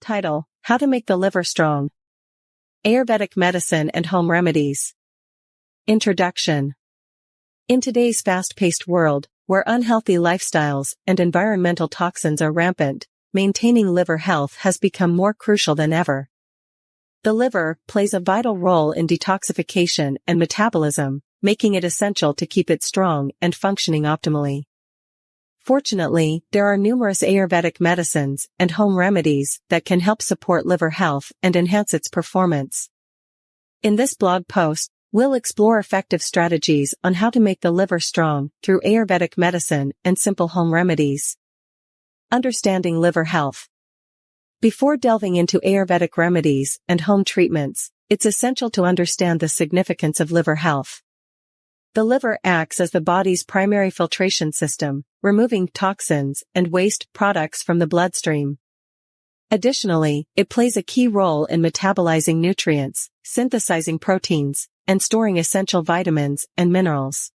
Title: How to Make the Liver Strong. Ayurvedic Medicine and Home Remedies. Introduction. In today's fast-paced world, where unhealthy lifestyles and environmental toxins are rampant, maintaining liver health has become more crucial than ever. The liver plays a vital role in detoxification and metabolism, making it essential to keep it strong and functioning optimally. Fortunately, there are numerous Ayurvedic medicines and home remedies that can help support liver health and enhance its performance. In this blog post, we'll explore effective strategies on how to make the liver strong through Ayurvedic medicine and simple home remedies. Understanding liver health. Before delving into Ayurvedic remedies and home treatments, it's essential to understand the significance of liver health. The liver acts as the body's primary filtration system, removing toxins and waste products from the bloodstream. Additionally, it plays a key role in metabolizing nutrients, synthesizing proteins, and storing essential vitamins and minerals.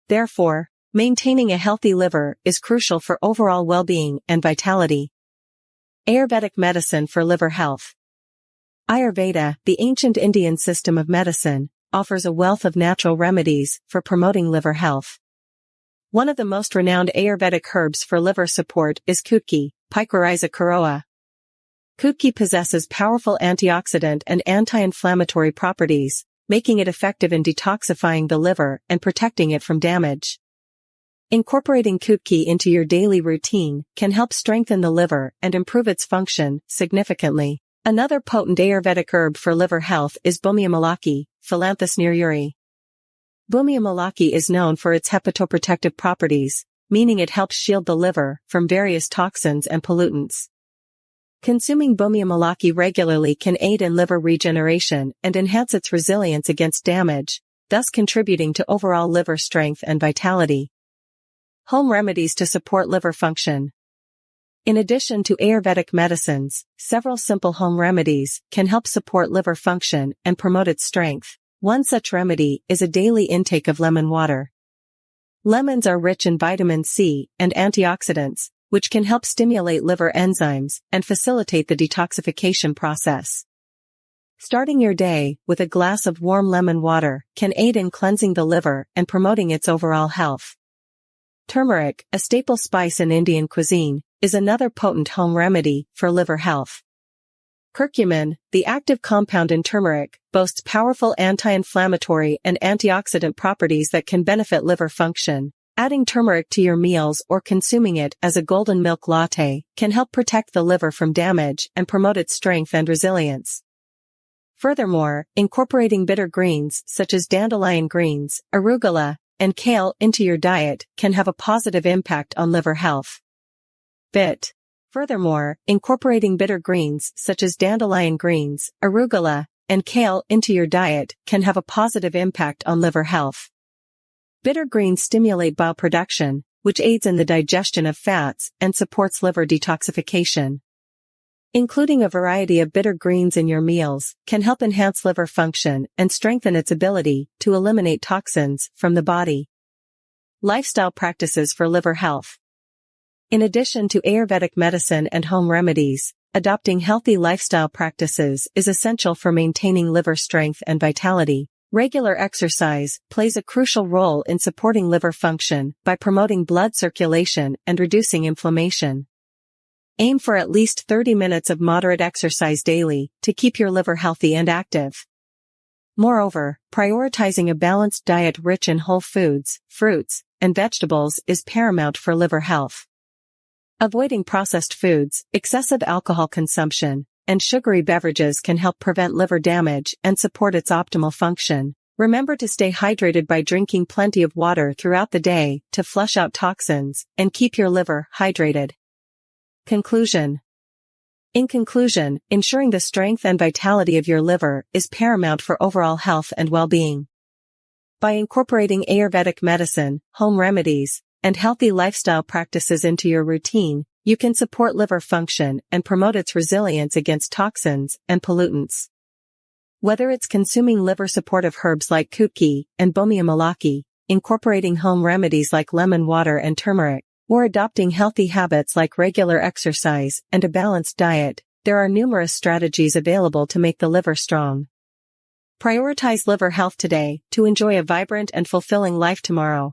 Therefore, maintaining a healthy liver is crucial for overall well-being and vitality. Ayurvedic medicine for liver health. Ayurveda, the ancient Indian system of medicine, offers a wealth of natural remedies for promoting liver health. One of the most renowned Ayurvedic herbs for liver support is kutki, Mycorrhiza koroa. Kutki possesses powerful antioxidant and anti-inflammatory properties, making it effective in detoxifying the liver and protecting it from damage. Incorporating kutki into your daily routine can help strengthen the liver and improve its function significantly. Another potent Ayurvedic herb for liver health is Bhumiamalaki, Philanthus neruri. Bhumiamalaki is known for its hepatoprotective properties, meaning it helps shield the liver from various toxins and pollutants. Consuming Bhumiamalaki regularly can aid in liver regeneration and enhance its resilience against damage, thus contributing to overall liver strength and vitality. Home remedies to support liver function. In addition to Ayurvedic medicines, several simple home remedies can help support liver function and promote its strength. One such remedy is a daily intake of lemon water. Lemons are rich in vitamin C and antioxidants, which can help stimulate liver enzymes and facilitate the detoxification process. Starting your day with a glass of warm lemon water can aid in cleansing the liver and promoting its overall health. Turmeric, a staple spice in Indian cuisine, is another potent home remedy for liver health. Curcumin, the active compound in turmeric, boasts powerful anti-inflammatory and antioxidant properties that can benefit liver function. Adding turmeric to your meals or consuming it as a golden milk latte can help protect the liver from damage and promote its strength and resilience. Furthermore, incorporating bitter greens such as dandelion greens, arugula, and kale into your diet can have a positive impact on liver health. Furthermore, incorporating bitter greens such as dandelion greens, arugula, and kale into your diet can have a positive impact on liver health. Bitter greens stimulate bile production, which aids in the digestion of fats and supports liver detoxification. Including a variety of bitter greens in your meals can help enhance liver function and strengthen its ability to eliminate toxins from the body. Lifestyle practices for liver health. In addition to Ayurvedic medicine and home remedies, adopting healthy lifestyle practices is essential for maintaining liver strength and vitality. Regular exercise plays a crucial role in supporting liver function by promoting blood circulation and reducing inflammation. Aim for at least 30 minutes of moderate exercise daily to keep your liver healthy and active. Moreover, prioritizing a balanced diet rich in whole foods, fruits, and vegetables is paramount for liver health. Avoiding processed foods, excessive alcohol consumption, and sugary beverages can help prevent liver damage and support its optimal function. Remember to stay hydrated by drinking plenty of water throughout the day to flush out toxins and keep your liver hydrated. Conclusion. In conclusion, ensuring the strength and vitality of your liver is paramount for overall health and well-being. By incorporating Ayurvedic medicine, home remedies, and healthy lifestyle practices into your routine, you can support liver function and promote its resilience against toxins and pollutants. Whether it's consuming liver-supportive herbs like kutki and Bhumiamalaki, incorporating home remedies like lemon water and turmeric, or adopting healthy habits like regular exercise and a balanced diet, There are numerous strategies available to make the liver strong. Prioritize liver health today to enjoy a vibrant and fulfilling life tomorrow.